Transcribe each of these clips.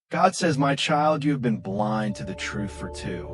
God says, "My child, you have been blind to the truth for too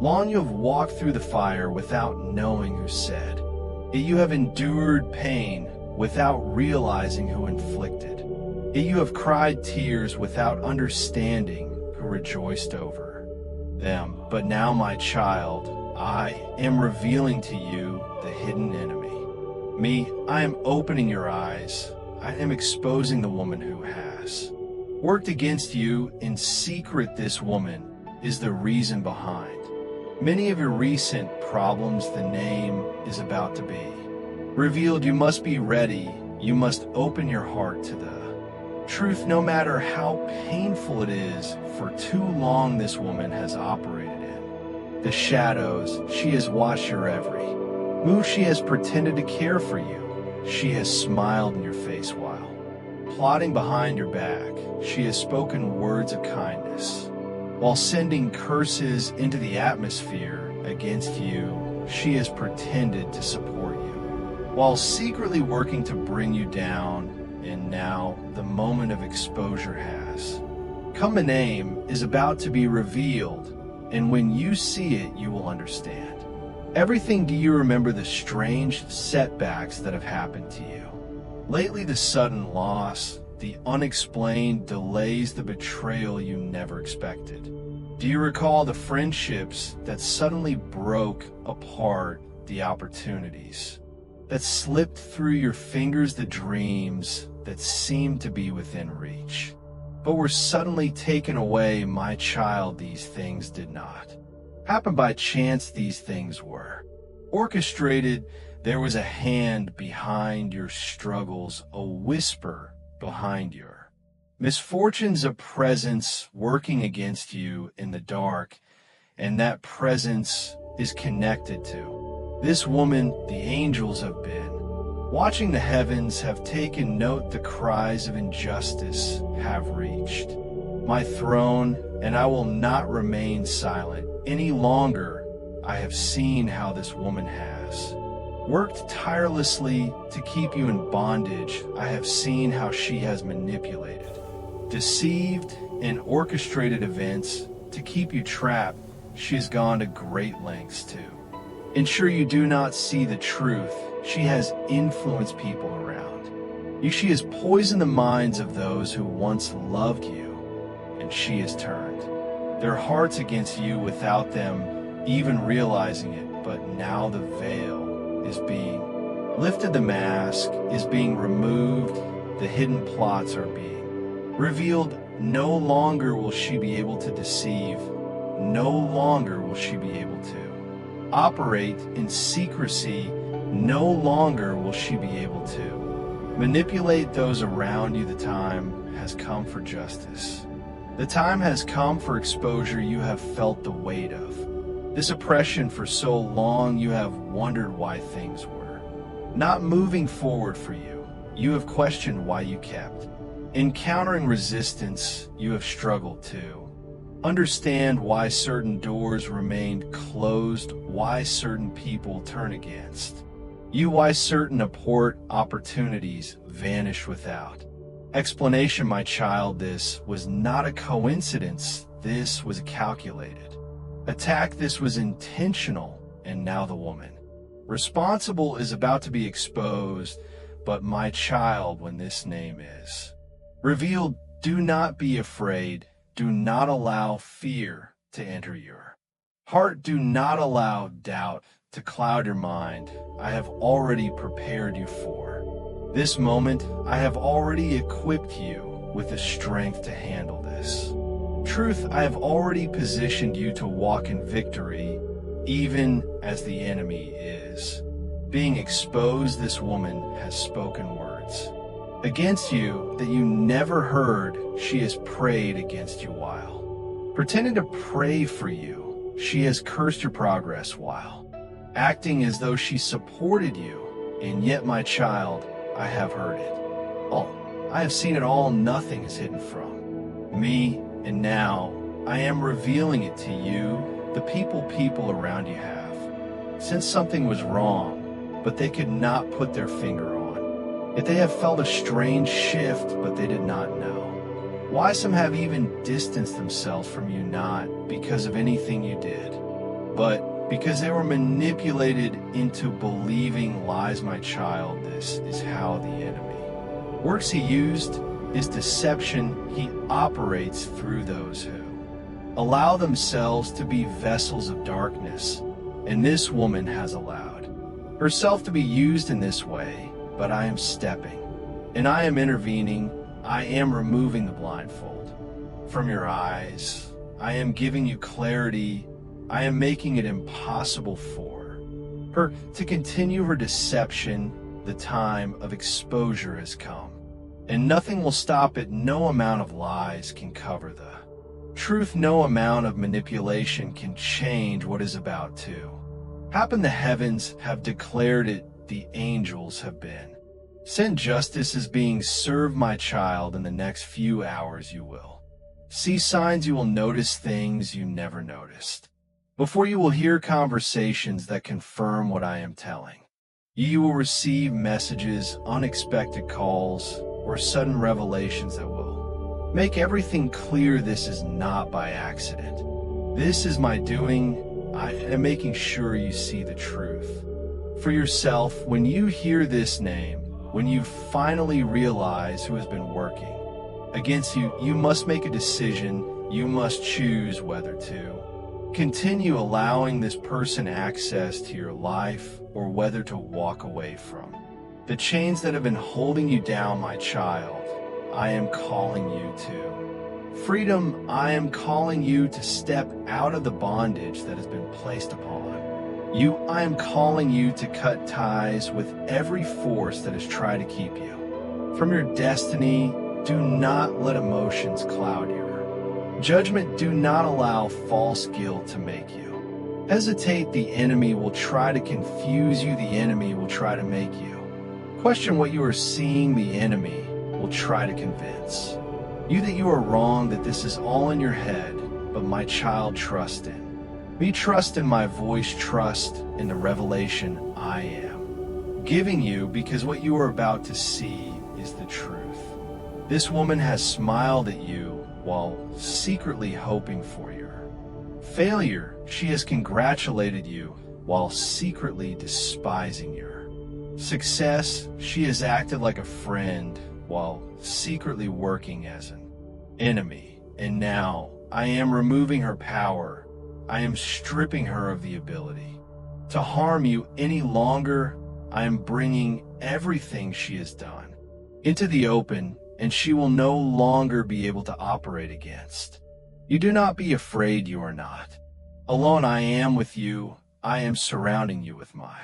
long. You have walked through the fire without knowing who said. Yet you have endured pain without realizing who inflicted. Yet you have cried tears without understanding who rejoiced over them. But now, my child, I am revealing to you the hidden enemy. Me, I am opening your eyes. I am exposing the woman who has worked against you in secret. This woman is the reason behind many of your recent problems. The name is about to be revealed. You must be ready. You must open your heart to the truth, no matter how painful it is. For too long, this woman has operated in the shadows. She has watched your every move. She has pretended to care for you. She has smiled in your face while plotting behind your back. She has spoken words of kindness while sending curses into the atmosphere against you. She has pretended to support you while secretly working to bring you down. And now the moment of exposure has come. A name is about to be revealed, and when you see it, you will understand everything. Do you remember the strange setbacks that have happened to you lately? The sudden loss, the unexplained delays, the betrayal you never expected. Do you recall the friendships that suddenly broke apart, the opportunities that slipped through your fingers, the dreams that seemed to be within reach, but were suddenly taken away? My child, these things did not happen by chance. These things were orchestrated. There was a hand behind your struggles, a whisper behind your misfortunes, a presence working against you in the dark, and that presence is connected to this woman. The angels have been watching the heavens, have taken note. The cries of injustice have reached my throne, and I will not remain silent any longer. I have seen how this woman has worked tirelessly to keep you in bondage. I have seen how she has manipulated, deceived, and orchestrated events to keep you trapped. She has gone to great lengths to ensure you do not see the truth. She has influenced people around you. She has poisoned the minds of those who once loved you, and she has turned their hearts against you without them even realizing it. But now the veil is being lifted, the mask is being removed, the hidden plots are being revealed. No longer will she be able to deceive. No longer will she be able to operate in secrecy. No longer will she be able to manipulate those around you. The time has come for justice. The time has come for exposure. You have felt the weight of this oppression for so long. You have wondered why things were not moving forward for you. You have questioned why you kept encountering resistance. You have struggled to understand why certain doors remained closed, why certain people turn against you, why certain opportunities vanish without explanation. My child, this was not a coincidence. This was a calculated attack. This was intentional. And now the woman responsible is about to be exposed. But my child, when this name is revealed, do not be afraid. Do not allow fear to enter your heart. Do not allow doubt to cloud your mind. I have already prepared you for this moment. I have already equipped you with the strength to handle this truth. I have already positioned you to walk in victory, even as the enemy is being exposed. This woman has spoken words against you that you never heard. She has prayed against you while pretending to pray for you. She has cursed your progress while acting as though she supported you. And yet, my child, I have heard it all. I have seen it all. Nothing is hidden from me. And now I am revealing it to you. The people around you have sensed something was wrong, but they could not put their finger on it. They have felt a strange shift, but they did not know Why some have even distanced themselves from you, not because of anything you did, but because they were manipulated into believing lies, my child. This is how the enemy works. He used is deception. He operates through those who allow themselves to be vessels of darkness, and this woman has allowed herself to be used in this way. But I am stepping, and I am intervening. I am removing the blindfold from your eyes. I am giving you clarity. I am making it impossible for her to continue her deception. The time of exposure has come, and nothing will stop it. No amount of lies can cover the truth. No amount of manipulation can change what is about to happen. The heavens have declared it. The angels have been sent. Justice is being served, my child. In the next few hours you will see signs. You will notice things you never noticed before. You will hear conversations that confirm what I am telling. You will receive messages, unexpected calls, or sudden revelations that will make everything clear. This is not by accident. This is my doing. I am making sure you see the truth for yourself. When you hear this name, when you finally realize who has been working against you, you must make a decision. You must choose whether to continue allowing this person access to your life or whether to walk away from the chains that have been holding you down, my child. I am calling you to freedom. I am calling you to step out of the bondage that has been placed upon you. I am calling you to cut ties with every force that has tried to keep you from your destiny. Do not let emotions cloud your judgment. Do not allow false guilt to make you hesitate. The enemy will try to confuse you. The enemy will try to make you question what you are seeing. The enemy will try to convince you that you are wrong, that this is all in your head. But my child, trust in me. Trust in my voice. Trust in the revelation I am giving you, because what you are about to see is the truth. This woman has smiled at you while secretly hoping for your failure. She has congratulated you while secretly despising your success. She has acted like a friend while secretly working as an enemy. And now I am removing her power. I am stripping her of the ability to harm you any longer. I am bringing everything she has done into the open, and she will no longer be able to operate against you. Do not be afraid. You are not alone. I am with you. I am surrounding you with my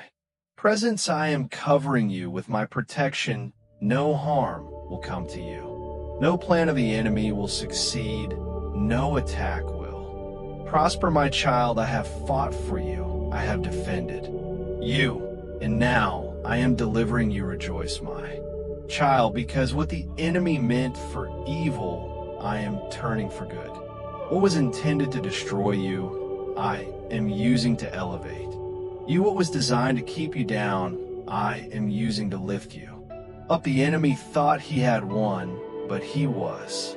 presence. I am covering you with my protection. No harm will come to you. No plan of the enemy will succeed. No attack will prosper, my child. I have fought for you. I have defended you. And now I am delivering you. Rejoice, my child, because what the enemy meant for evil, I am turning for good. What was intended to destroy you, I am using to elevate you. What was designed to keep you down, I am using to lift you up. The enemy thought he had won, but he was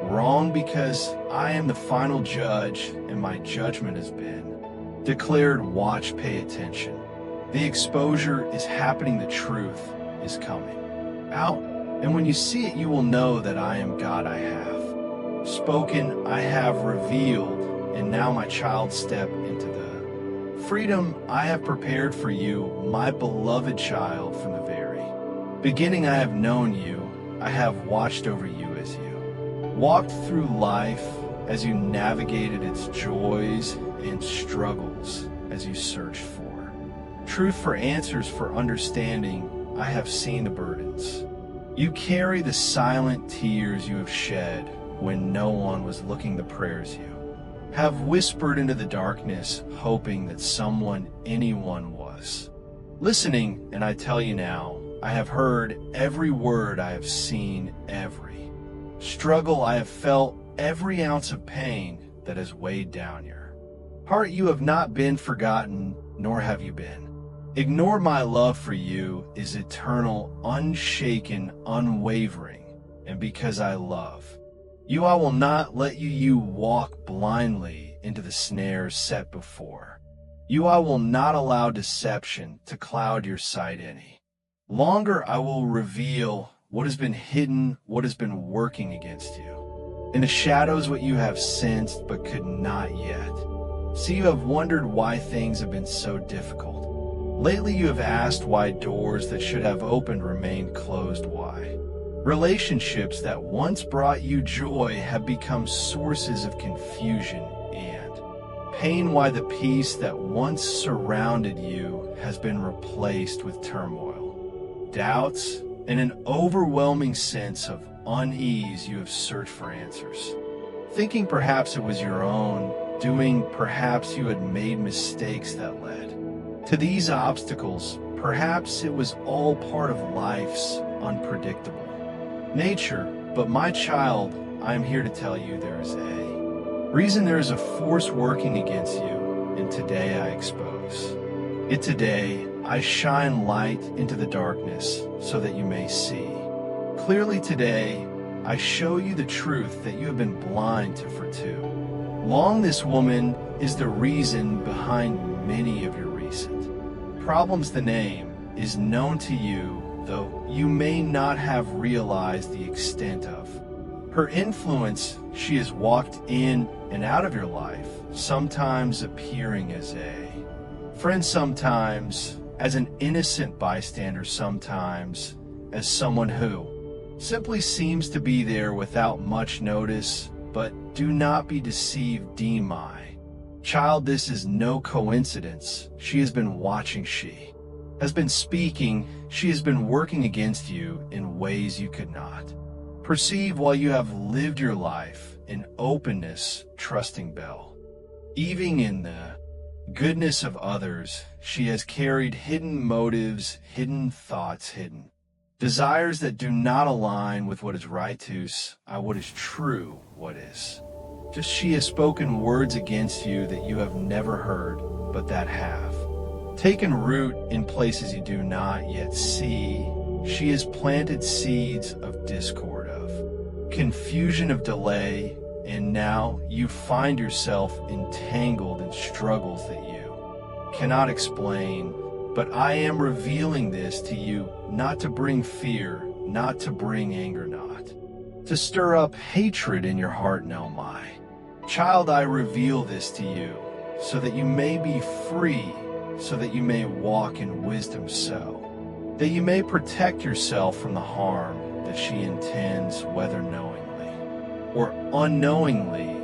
wrong, because I am the final judge, and my judgment has been declared. Watch, pay attention. The exposure is happening. The truth is coming out, and when you see it, you will know that I am God. I have spoken, I have revealed, and now, my child, step into the freedom I have prepared for you, my beloved child. From the very beginning I have known you. I have watched over you as you walked through life, as you navigated its joys and struggles, as you searched for truth, for answers, for understanding. I have seen the burdens you carry, the silent tears you have shed when no one was looking, the prayers you have whispered into the darkness, hoping that someone, anyone was listening. And I tell you now, I have heard every word. I have seen every struggle. I have felt every ounce of pain that has weighed down your heart. You have not been forgotten, nor have you been ignored. My love for you is eternal, unshaken, unwavering. And because I love I will not let you walk blindly into the snares set before. I will not allow deception to cloud your sight any longer. I will reveal what has been hidden, what has been working against you. In the shadows, what you have sensed but could not yet. See, you have wondered why things have been so difficult. Lately you have asked why doors that should have opened remained closed. Why relationships that once brought you joy have become sources of confusion and pain. Why the peace that once surrounded you has been replaced with turmoil, doubts, and an overwhelming sense of unease. You have searched for answers, thinking perhaps it was your own doing, perhaps you had made mistakes that led to these obstacles. Perhaps it was all part of life's unpredictable nature. But my child, I am here to tell you there is a reason. There is a force working against you, and today I expose it. Today I shine light into the darkness so that you may see clearly. Today I show you the truth that you have been blind to for too long. This woman is the reason behind many of your recent problems. The name is known to you, though you may not have realized the extent of her influence. She has walked in and out of your life, sometimes appearing as a friend, sometimes as an innocent bystander, sometimes as someone who simply seems to be there without much notice. But do not be deceived, my child. This is no coincidence. She has been watching. She has been speaking. She has been working against you in ways you could not perceive while you have lived your life in openness, trusting Bell. Even in the goodness of others, she has carried hidden motives, hidden thoughts, hidden desires that do not align with what is right to what is true, what is just. She has spoken words against you that you have never heard, but that have taken root in places you do not yet see. She has planted seeds of discord, of confusion, of delay, and now you find yourself entangled in struggles that you cannot explain. But I am revealing this to you, not to bring fear, not to bring anger, not to stir up hatred in your heart. No, my child, I reveal this to you so that you may be free, so that you may walk in wisdom, so that you may protect yourself from the harm that she intends, whether knowingly or unknowingly.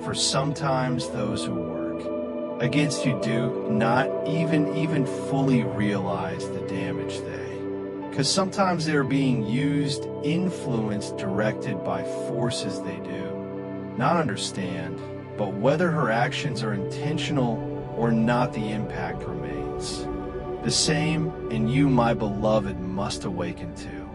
For sometimes those who work against you do not even fully realize the damage because sometimes they're being used, influenced, directed by forces they do not understand. But whether her actions are intentional or not, the impact remains the same, and you, my beloved, must awaken to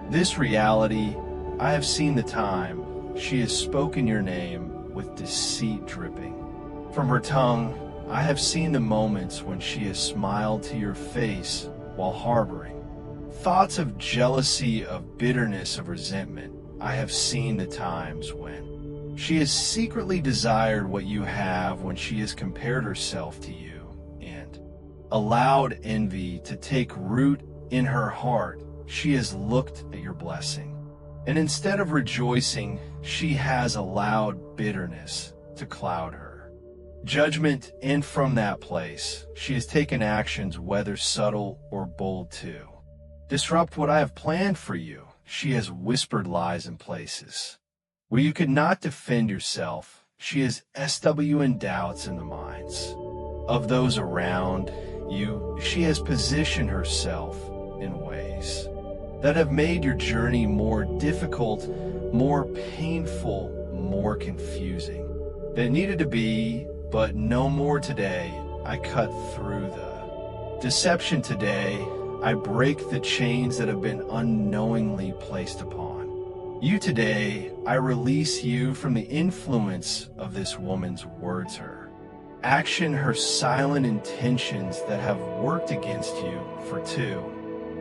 this reality. I have seen the time she has spoken your name with deceit dripping from her tongue. I have seen the moments when she has smiled to your face while harboring thoughts of jealousy, of bitterness, of resentment. I have seen the times when she has secretly desired what you have, when she has compared herself to you and allowed envy to take root in her heart. She has looked at your blessing, and instead of rejoicing, she has allowed bitterness to cloud her judgment, and from that place she has taken actions, whether subtle or bold, to disrupt what I have planned for you. She has whispered lies in places where you could not defend yourself. She has in doubts in the minds of those around you. She has positioned herself in ways that have made your journey more difficult, more painful, more confusing than it needed to be. But no more today. I cut through the deception today. I break the chains that have been unknowingly placed upon you today. I release you from the influence of this woman's words, her action, her silent intentions that have worked against you for too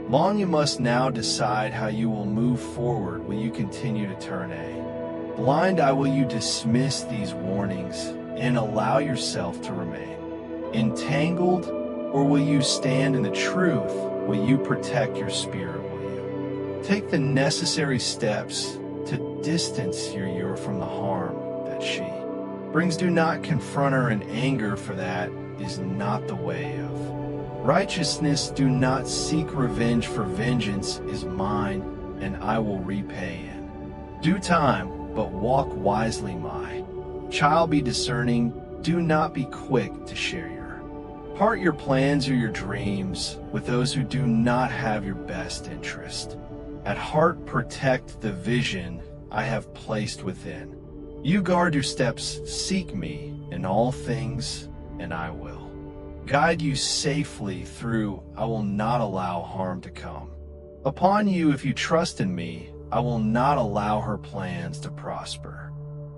long. You must now decide how you will move forward. Will you continue to turn a Blind eye, will you dismiss these warnings and allow yourself to remain entangled, or will you stand in the truth? Will you protect your spirit? Will you take the necessary steps to distance your ear from the harm that she brings? Do not confront her in anger, for that is not the way of righteousness. Do not seek revenge, for vengeance is mine, and I will repay in due time. But walk wisely, my child, be discerning. Do not be quick to share part your plans or your dreams with those who do not have your best interest at heart. Protect the vision I have placed within you. Guard your steps, seek me in all things, and I will guide you safely through. I will not allow harm to come upon you. If you trust in me, I will not allow her plans to prosper.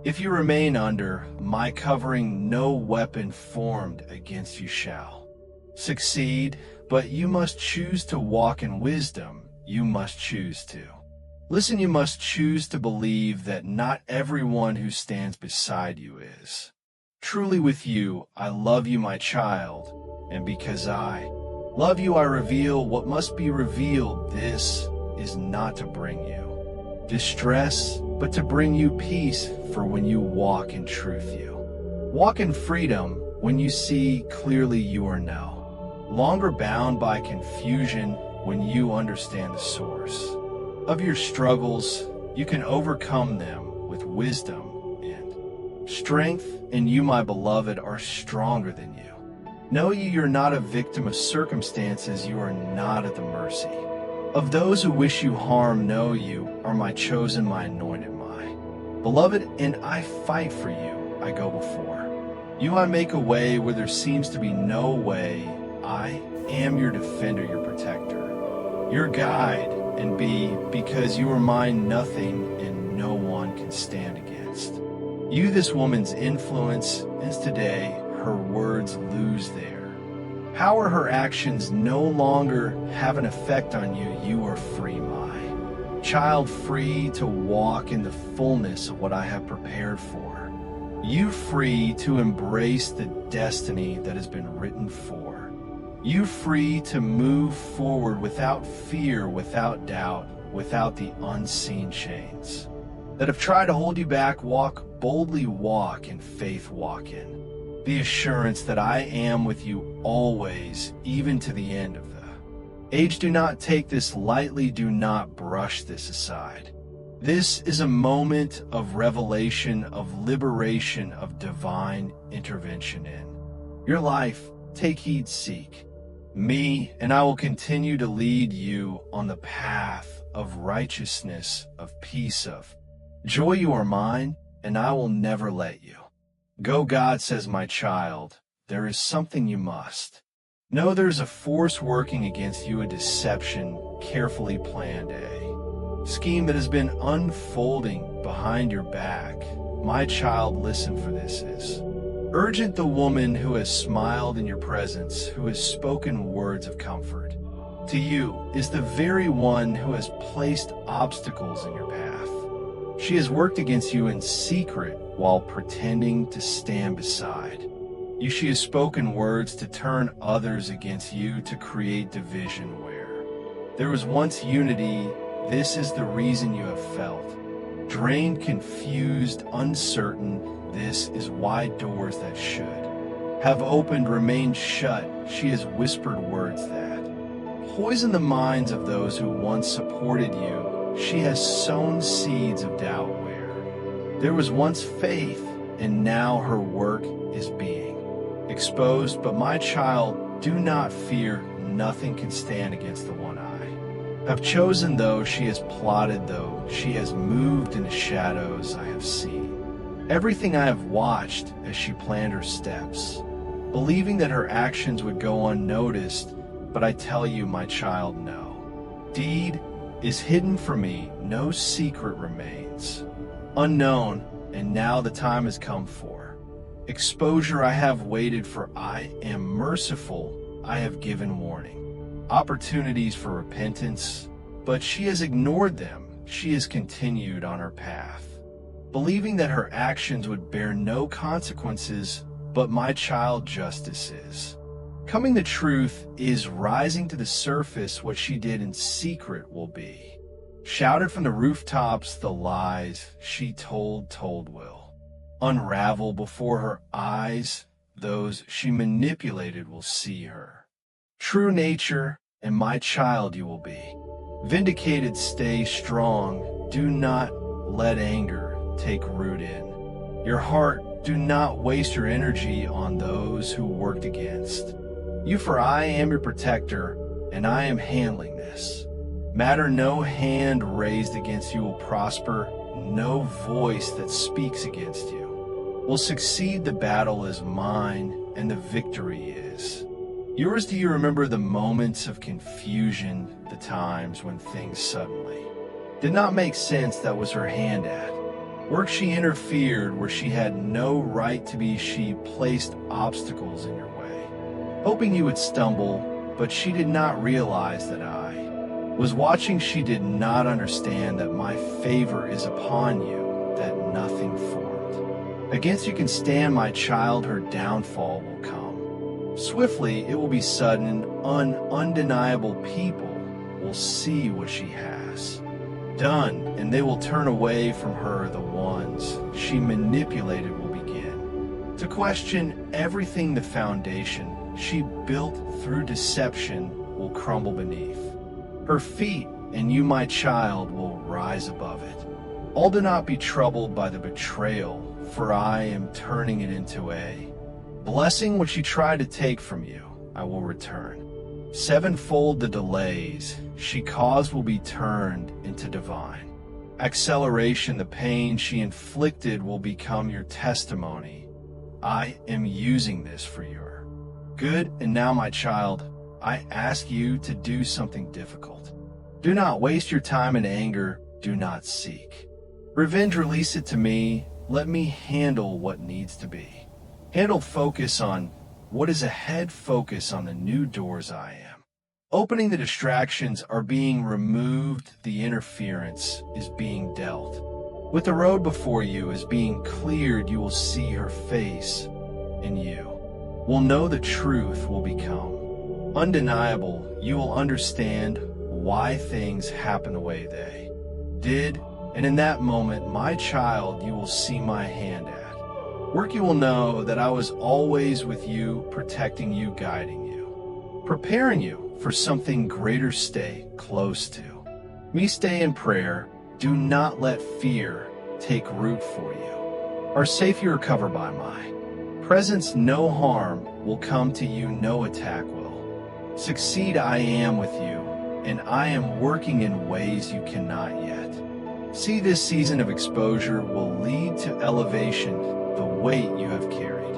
If you remain under my covering, no weapon formed against you shall succeed. But you must choose to walk in wisdom. You must choose to listen. You must choose to believe that not everyone who stands beside you is truly with you. I love you, my child, and because I love you, I reveal what must be revealed. This is not to bring you distress, but to bring you peace. For when you walk in truth, you walk in freedom. When you see clearly, you are no longer bound by confusion. When you understand the source of your struggles, you can overcome them with wisdom and strength. And you, my beloved, are stronger than you. Know ye, you're not a victim of circumstances. You are not at the mercy of those who wish you harm. Know you are my chosen, my anointed, my beloved, and I fight for you. I go before you. I make a way where there seems to be no way. I am your defender, your protector, your guide, and because you are mine, nothing and no one can stand against you. This woman's influence is today. Her words lose their power. Her actions no longer have an effect on you. You are free, my child, free to walk in the fullness of what I have prepared for you, free to embrace the destiny that has been written for you, free to move forward without fear, without doubt, without the unseen chains that have tried to hold you back. Walk boldly, walk in faith, walk in the assurance that I am with you always, even to the end of the age. Do not take this lightly. Do not brush this aside. This is a moment of revelation, of liberation, of divine intervention in your life. Take heed, seek me, and I will continue to lead you on the path of righteousness, of peace, of joy. You are mine, and I will never let you go. God says, my child, there is something you must know. There's a force working against you, a deception carefully planned, a scheme that has been unfolding behind your back. My child, listen, for this is urgent. The woman who has smiled in your presence, who has spoken words of comfort to you, is the very one who has placed obstacles in your path. She has worked against you in secret while pretending to stand beside you. She has spoken words to turn others against you, to create division where there was once unity. This is the reason you have felt drained, confused, uncertain. This is why doors that should have opened remain shut. She has whispered words that poison the minds of those who once supported you. She has sown seeds of doubt where there was once faith, and now her work is being exposed. But my child, do not fear. Nothing can stand against the one I have chosen. Though she has plotted, though she has moved in the shadows, I have seen everything. I have watched as she planned her steps, believing that her actions would go unnoticed. But I tell you, my child, no deed is hidden from me, no secret remains unknown. And now the time has come for exposure. I have waited, for I am merciful. I have given warning, opportunities for repentance, but she has ignored them. She has continued on her path believing that her actions would bear no consequences, but my child, justice is. Coming the truth is rising to the surface. What she did in secret will be shouted from the rooftops. The lies she told will unravel before her eyes. Those she manipulated will see her true nature, and my child, you will be vindicated. Stay strong. Do not let anger take root in your heart. Do not waste your energy on those who worked against you, for I am your protector, and I am handling this matter. No hand raised against you will prosper. No voice that speaks against you will succeed. The battle is mine, and the victory is yours. Do you remember the moments of confusion, the times when things suddenly did not make sense? That was her hand at work. She interfered where she had no right to be. She placed obstacles in your way, hoping you would stumble, but she did not realize that I was watching. She did not understand that my favor is upon you, that nothing formed against you can stand. My child, her downfall will come swiftly. It will be sudden, undeniable. People will see what she has done, and they will turn away from her. The ones she manipulated will begin to question everything. The foundation she built through deception will crumble beneath her feet, and you, my child, will rise above it. All do not be troubled by the betrayal, for I am turning it into a blessing. What she tried to take from you, I will return sevenfold. The delays she caused will be turned into divine acceleration. The pain she inflicted will become your testimony. I am using this for your good. And now, my child, I ask you to do something difficult. Do not waste your time in anger. Do not seek revenge. Release it to me. Let me handle what needs to be handled. Focus on what is ahead. Focus on the new doors I am opening. The distractions are being removed. The interference is being dealt with. The road before you is being cleared. You will see her face, and you will know the truth will become undeniable. You will understand why things happen the way they did, and in that moment, my child, you will see my hand at work. You will know that I was always with you, protecting you, guiding you, preparing you for something greater. Stay close to me. Stay in prayer. Do not let fear take root for you. Are safe. You are covered by my presence. No harm will come to you. No attack will succeed. I am with you, and I am working in ways you cannot yet see. This season of exposure will lead to elevation. The weight you have carried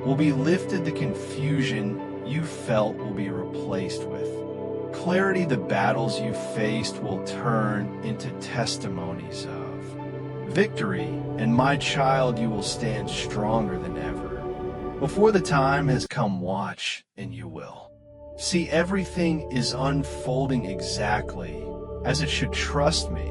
will be lifted. The confusion you felt will be replaced with clarity. The battles you faced will turn into testimonies of victory. And my child, you will stand stronger than ever before. The time has come. Watch, and you will see everything is unfolding exactly as it should. Trust me,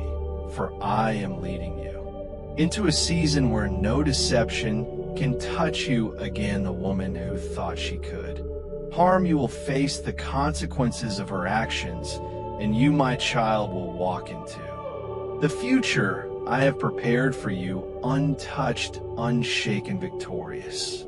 for I am leading you into a season where no deception can touch you again. The woman who thought she could harm you will face the consequences of her actions, and you, my child, will walk into the future I have prepared for you, untouched, unshaken, victorious.